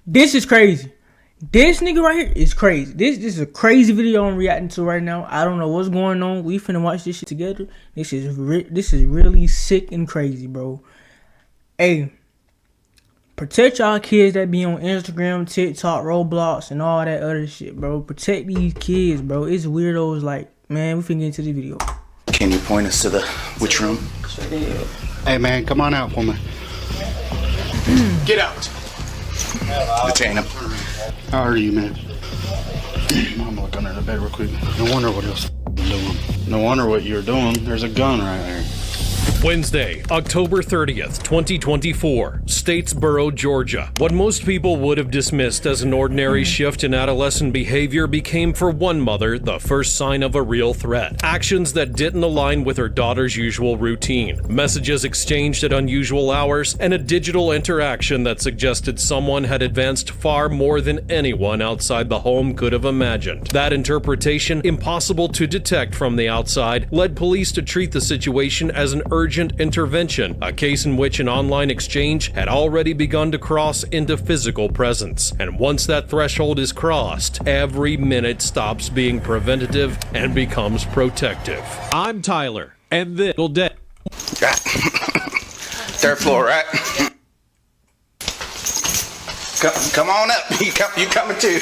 This is crazy. This nigga right here is crazy. This is a crazy video I'm reacting to right now. I don't know what's going on. We finna watch this shit together. This is really sick and crazy, bro. Hey, protect y'all kids that be on Instagram, TikTok, Roblox, and all that other shit, bro. Protect these kids, bro. It's weirdos like, man, we finna get into the video. Can you point us to which room? Hey, man, come on out for me. Get out. Detain him. How are you, man? I'm gonna look under the bed real quick. No wonder what else doing. No wonder what you're doing. There's a gun right there. Wednesday, October 30th, 2024, Statesboro, Georgia. What most people would have dismissed as an ordinary shift in adolescent behavior became for one mother the first sign of a real threat. Actions that didn't align with her daughter's usual routine, messages exchanged at unusual hours, and a digital interaction that suggested someone had advanced far more than anyone outside the home could have imagined. That interpretation, impossible to detect from the outside, led police to treat the situation as an urgent intervention, a case in which an online exchange had already begun to cross into physical presence. And once that threshold is crossed, every minute stops being preventative and becomes protective. I'm Tyler, and this will dead. Third floor, right? Come on up. You coming too?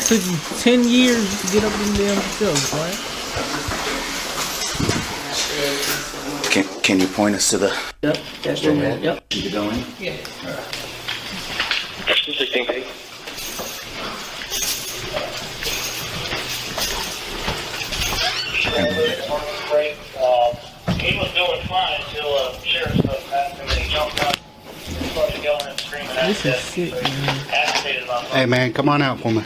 Took you 10 years to get up in them shelves, right? Can you point us to Yep, that's the room. Yep. You go in? Yeah. He was doing fine until sheriff's stuff passed him and he jumped out. He started yelling and screaming at This is sick, man. Hey, man, come on out for me.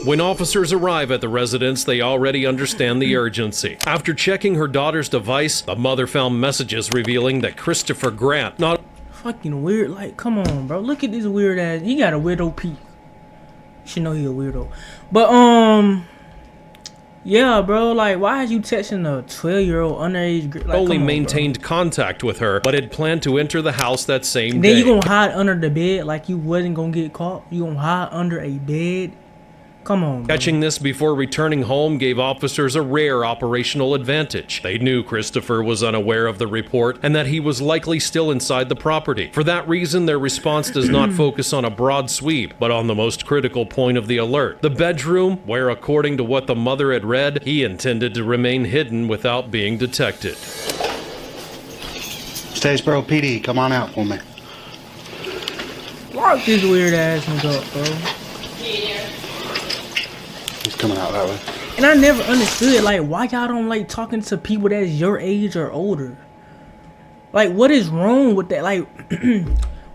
When officers arrive at the residence, they already understand the urgency. After checking her daughter's device, the mother found messages revealing that Christopher Grant not Fucking weird. Like, come on, bro. Look at this weird ass. He got a weirdo piece. You should know he a weirdo. But, yeah, bro. Like, why is you texting a 12-year-old underage girl? Like, only come on, maintained contact with her, but had planned to enter the house that same then day. you gonna hide under the bed like you wasn't gonna get caught? You gonna hide under a bed? Come on, bro. Catching this before returning home gave officers a rare operational advantage. They knew Christopher was unaware of the report and that he was likely still inside the property. For that reason, their response does not focus on a broad sweep, but on the most critical point of the alert. The bedroom, where according to what the mother had read, he intended to remain hidden without being detected. Statesboro PD, come on out for me. Lock this weird ass nigga up, bro. He's coming out that way. And I never understood, like, why y'all don't like talking to people that's your age or older? Like, what is wrong with that? Like,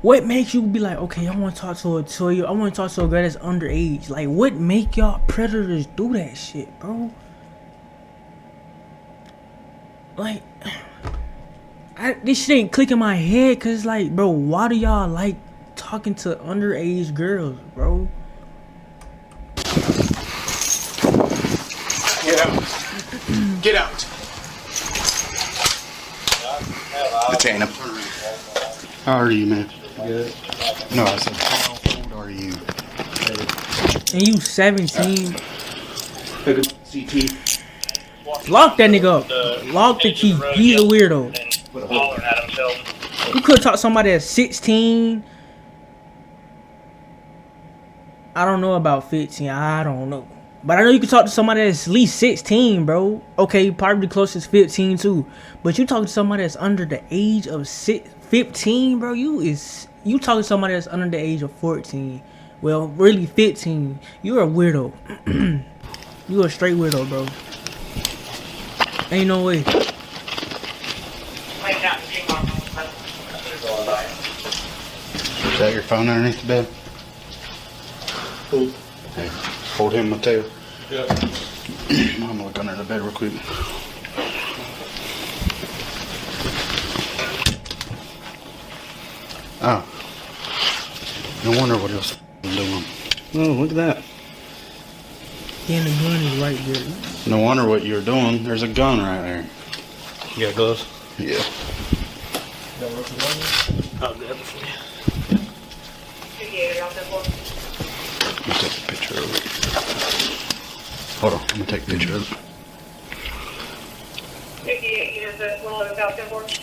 what makes you be like, okay, I want to talk to I want to talk to a girl that's underage. Like, what make y'all predators do that shit, bro? Like, this shit ain't clicking my head, cause like, bro, why do y'all like talking to underage girls, bro? Get out. Get out. Detain him. How are you, man? Good. No, I said, how old are you? And you 17. CT. Lock that nigga up. Lock the key. He's a weirdo. You could talk to somebody that's 16. I don't know about 15. I don't know. But I know you can talk to somebody that's at least 16, bro. Okay, probably the closest 15 too. But you talking to somebody that's under the age of 15, bro. You talking to somebody that's under the age of 14. Well, really 15. You're a weirdo. You a straight weirdo, bro. Ain't no way. Is that your phone underneath the bed? Hey, hold him, Mateo. Yeah. I'm gonna look under the bed real quick. Oh. No wonder what else doing. Oh, look at that. and the gun is right there. No wonder what you're doing. There's a gun right there. You got gloves? Yeah. I'll grab it for you. I'm gonna take a picture of it. Hold on, I'm gonna take a picture of it. 58 units as well as South 10-4.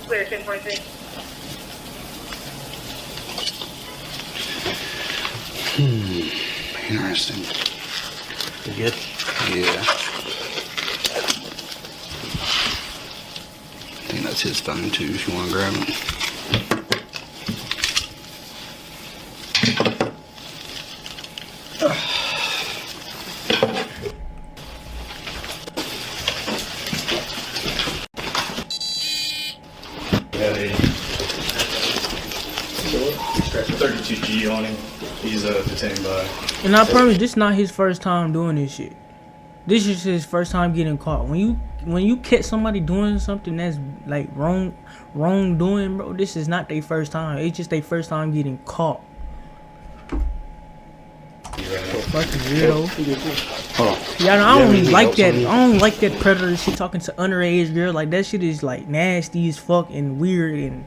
Clear 10-46. Interesting. You good? Yeah. I think that's his phone too, if you want to grab it. Had a 32G on him. He's detained by. And I promise, this is not his first time doing this shit. This is his first time getting caught. When you catch somebody doing something that's like wrongdoing, bro, this is not their first time. It's just their first time getting caught. Fucking weirdo. Hold on. Yeah, I don't like that. I don't like that predator shit talking to underage girl. Like that shit is like nasty as fuck and weird and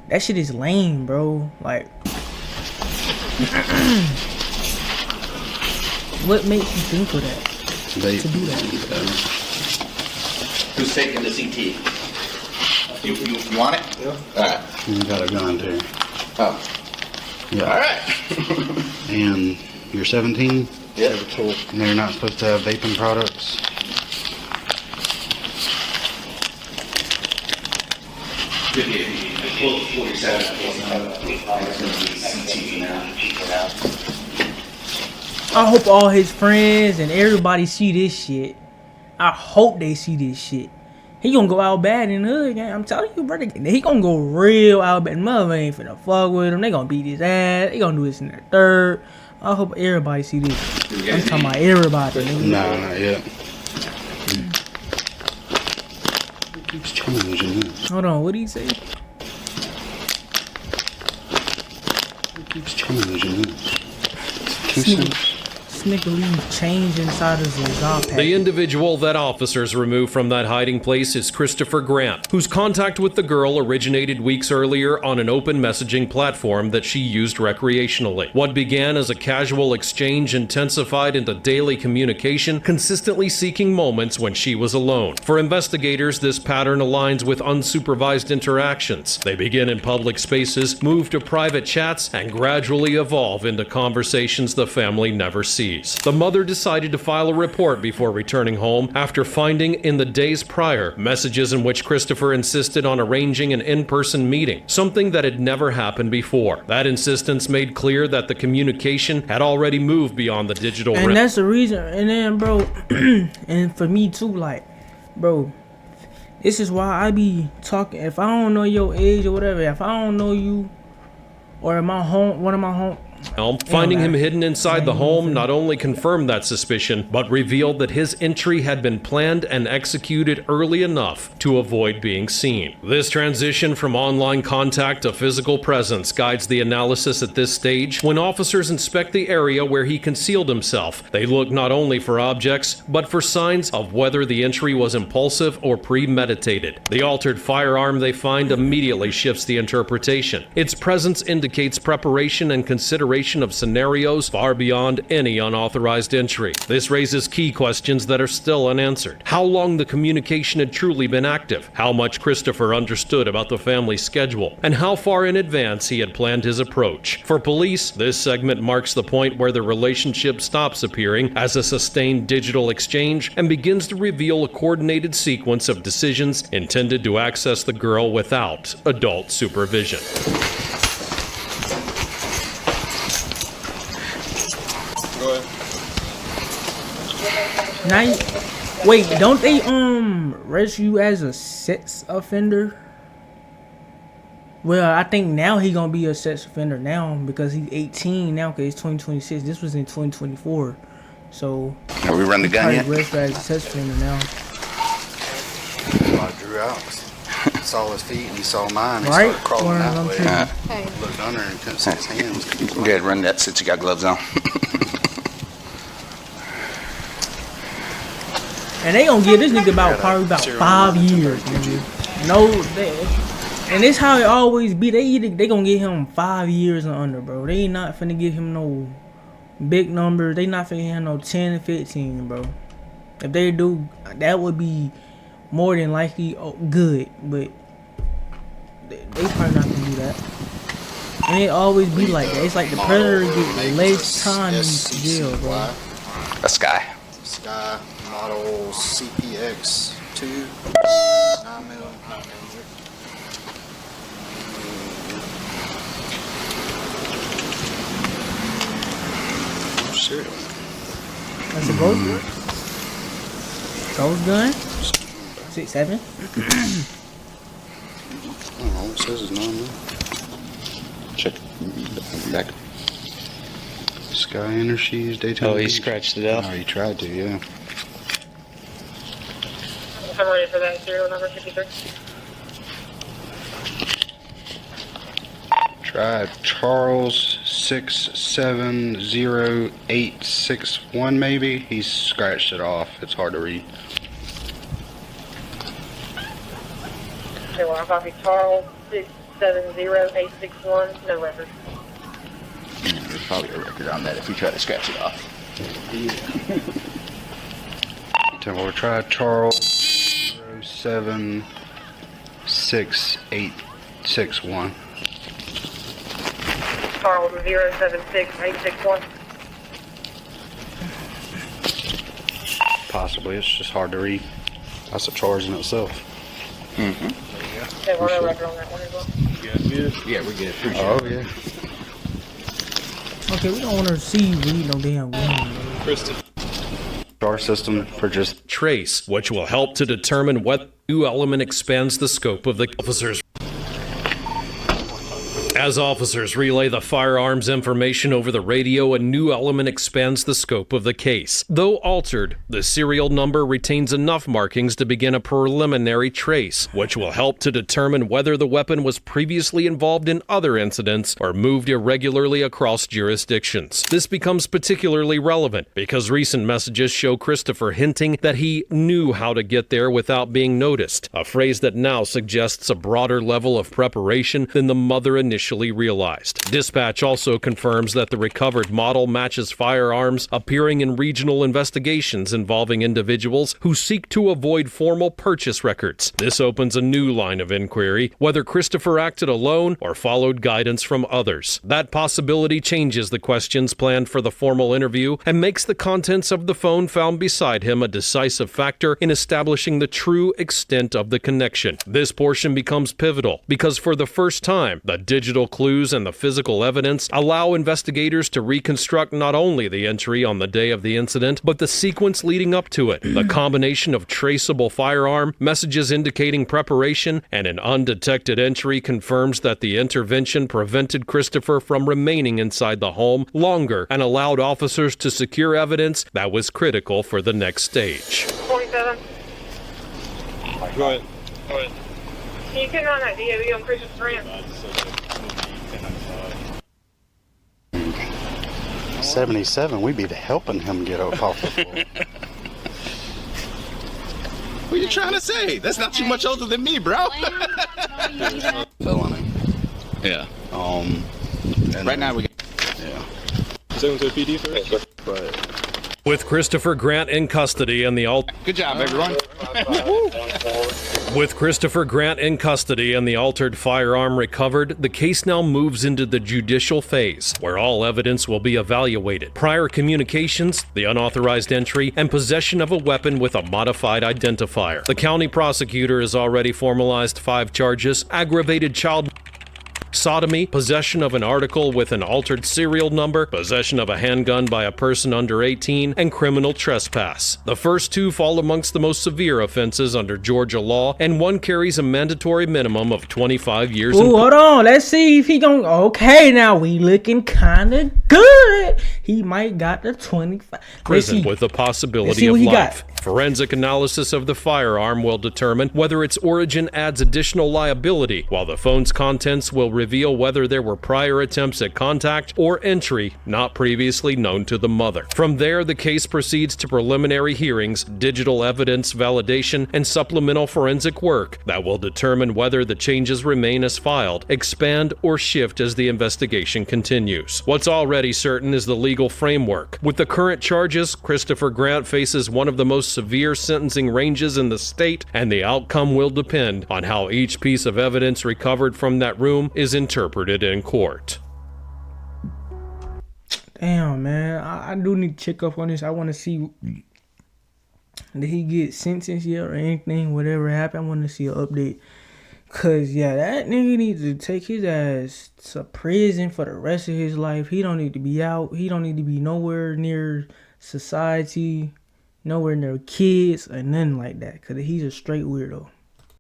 that shit is lame, bro. Like what makes you think of that? They, To do that. Who's taking the CT? You want it? Yeah. All right. You got a gun too. Oh. Yeah. All right. And you're 17? Yeah. And they're not supposed to have vaping products? I hope all his friends and everybody see this shit. I hope they see this shit. He gonna go out bad in the other game. I'm telling you, brother. He gonna go real out bad. Mother ain't finna fuck with him. They gonna beat his ass. They gonna do this in their third. I hope everybody see this. I'm talking about everybody. Nigga. No, not yet. It keeps changing this. Hold on, what did he say? It keeps changing this. 2 cents. Snickily change inside of the job pack. The individual that officers removed from that hiding place is Christopher Grant, whose contact with the girl originated weeks earlier on an open messaging platform that she used recreationally. What began as a casual exchange intensified into daily communication, consistently seeking moments when she was alone. For investigators, this pattern aligns with unsupervised interactions. They begin in public spaces, move to private chats, and gradually evolve into conversations the family never sees. The mother decided to file a report before returning home after finding in the days prior messages in which Christopher insisted on arranging an in-person meeting, something that had never happened before. That insistence made clear that the communication had already moved beyond the digital realm. And that's the reason. And then, bro, and for me too, like, bro, this is why I be talking. If I don't know your age or whatever, if I don't know you, or am I home, one of my home. Finding him hidden inside the home not only confirmed that suspicion, but revealed that his entry had been planned and executed early enough to avoid being seen. This transition from online contact to physical presence guides the analysis at this stage. When officers inspect the area where he concealed himself, they look not only for objects, but for signs of whether the entry was impulsive or premeditated. The altered firearm they find immediately shifts the interpretation. Its presence indicates preparation and consideration of scenarios far beyond any unauthorized entry. This raises key questions that are still unanswered. How long the communication had truly been active, how much Christopher understood about the family's schedule, and how far in advance he had planned his approach. For police, this segment marks the point where the relationship stops appearing as a sustained digital exchange and begins to reveal a coordinated sequence of decisions intended to access the girl without adult supervision. Now, wait, don't they register you as a sex offender? Well, I think now he gonna be a sex offender now because he's 18 now. Cause it's 2026. This was in 2024, so. Have we run the gun yet? Registered as a sex offender now. I drew out. saw his feet and he saw mine. He Right? started crawling One of that them way. two. Yeah. Looked under and couldn't see his hands. Go ahead, run that since you got gloves on. And they gonna give this nigga probably about 5 years, nigga. No, and this how it always be. They gonna give him 5 years and under, bro. They not finna give him no big numbers. They not finna give him no 10 and 15, bro. If they do, that would be more than likely good, but they probably not gonna do that. And it always be like that. It's like the predator get less time in jail, bro. A Sky. Sky model CPX 2 9mm. Shit. That's a ghost gun. Ghost gun. 6.7. Oh, it says it's 9mm. Check back. Sky Energies, Daytona. Oh, he Beach. scratched it out. Oh, he tried to, yeah. I'm ready for that serial number 53. Tried Charles 670861 maybe. He scratched it off. It's hard to read. Okay, well, I'm copy Charles 670861, no record. There's probably a record on that if we try to scratch it off. We'll try Charles 076861. Charles 076861. Possibly, it's just hard to read. That's a charge in itself. Mm-hmm. Okay, well, no record on that one as well. Yeah, we get it. Oh, yeah. Okay, we don't want to see you read no damn gun. Our system for just Trace, which will help to determine what new element expands the scope of the officer's. As officers relay the firearms information over the radio, a new element expands the scope of the case. Though altered, the serial number retains enough markings to begin a preliminary trace, which will help to determine whether the weapon was previously involved in other incidents or moved irregularly across jurisdictions. This becomes particularly relevant because recent messages show Christopher hinting that he knew how to get there without being noticed, a phrase that now suggests a broader level of preparation than the mother initially realized. Dispatch also confirms that the recovered model matches firearms appearing in regional investigations involving individuals who seek to avoid formal purchase records. This opens a new line of inquiry, whether Christopher acted alone or followed guidance from others. That possibility changes the questions planned for the formal interview and makes the contents of the phone found beside him a decisive factor in establishing the true extent of the connection. This portion becomes pivotal because for the first time, the digital clues and the physical evidence allow investigators to reconstruct not only the entry on the day of the incident, but the sequence leading up to it. The combination of traceable firearm, messages indicating preparation, and an undetected entry confirms that the intervention prevented Christopher from remaining inside the home longer and allowed officers to secure evidence that was critical for the next stage. 47. Go ahead. Can you put on that DOE on Christopher Grant? 77. We'd be helping him get up off the floor. What are you trying to say? That's not too much older than me, bro. Felony. Yeah. And Right now we. Yeah. Send him to the PD first. But With Christopher Grant in custody and the Good job, everyone. With Christopher Grant in custody and the altered firearm recovered, the case now moves into the judicial phase, where all evidence will be evaluated. Prior communications, the unauthorized entry, and possession of a weapon with a modified identifier. The county prosecutor has already formalized 5 charges: aggravated child sodomy, possession of an article with an altered serial number, possession of a handgun by a person under 18, and criminal trespass. The first two fall amongst the most severe offenses under Georgia law, and one carries a mandatory minimum of 25 years in Ooh, hold on. Let's see if he gon' okay, now we looking kind of good. He might got the 25. prison with the possibility of life. Forensic analysis of the firearm will determine whether its origin adds additional liability, while the phone's contents will reveal whether there were prior attempts at contact or entry not previously known to the mother. From there, the case proceeds to preliminary hearings, digital evidence validation, and supplemental forensic work that will determine whether the changes remain as filed, expand, or shift as the investigation continues. What's already certain is the legal framework. With the current charges, Christopher Grant faces one of the most severe sentencing ranges in the state, and the outcome will depend on how each piece of evidence recovered from that room is interpreted in court. Damn, man. I do need to check up on this. I want to see, did he get sentenced yet or anything, whatever happened. I want to see an update. Cause yeah, that nigga needs to take his ass to prison for the rest of his life. He don't need to be out. He don't need to be nowhere near society, nowhere near kids or nothing like that. Cause he's a straight weirdo.